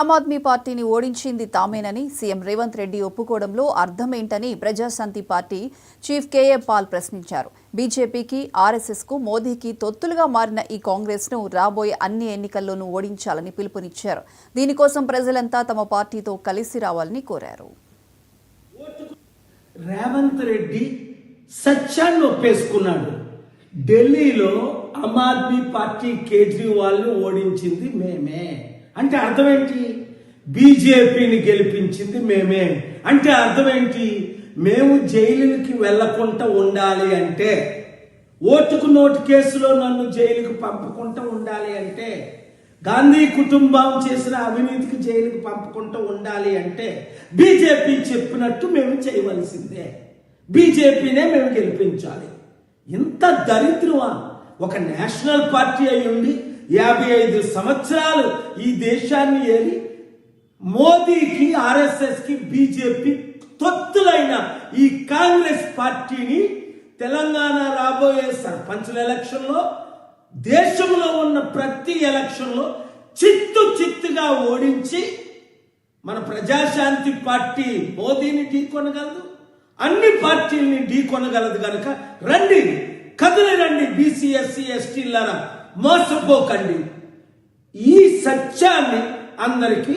ఆమ్ ఆద్మీ పార్టీని ఓడించింది తామేనని సీఎం రేవంత్ రెడ్డి ఒప్పుకోవడంలో అర్థమేంటని Prajashanti party chief KA Paul ప్రశ్నించారు. బీజేపీకి, ఆర్ఎస్ఎస్కు, మోదీకి తొత్తులుగా మారిన ఈ కాంగ్రెస్ను రాబోయే అన్ని ఎన్నికల్లోనూ ఓడించాలని పిలుపునిచ్చారు. దీనికోసం ప్రజలంతా తమ పార్టీతో కలిసి రావాలని కోరారు. రేవంత్ రెడ్డి సత్యాన్ని ఒప్పేసుకున్నాడు. ఢిల్లీలో ఆమ్ ఆద్మీ పార్టీ కేజ్రీవాల్ని ఓడించింది మేమే అంటే అర్థం ఏంటి? బీజేపీని గెలిపించింది మేమే అంటే అర్థం ఏంటి? మేము జైలుకి వెళ్లకుండా ఉండాలి అంటే, ఓటుకు నోటు కేసులో నన్ను జైలుకు పంపకుండా ఉండాలి అంటే, గాంధీ కుటుంబం చేసిన అవినీతికి జైలుకు పంపకుండా ఉండాలి అంటే బీజేపీ చెప్పినట్టు మేము చేయవలసిందే. బీజేపీనే మేము గెలిపించాలి. ఇంత దరిద్రమా? ఒక నేషనల్ పార్టీ అయి ఉండి 55 సంవత్సరాలు ఈ దేశాన్ని ఏలి మోదీకి, ఆర్ఎస్ఎస్కి, బీజేపీ తొత్తులైన ఈ కాంగ్రెస్ పార్టీని తెలంగాణ రాబోయే సర్పంచుల ఎలక్షన్లో, దేశంలో ఉన్న ప్రతి ఎలక్షన్లో చిత్తుగా ఓడించి మన ప్రజాశాంతి పార్టీ మోదీని ఢీకొనగలదు, అన్ని పార్టీల్ని ఢీకొనగలదు. కనుక రండి, కదిలి రండి, బీసీ, ఎస్సీ, ఎస్టీలారా, మోసపోకండి. ఈ సత్యాన్ని అందరికీ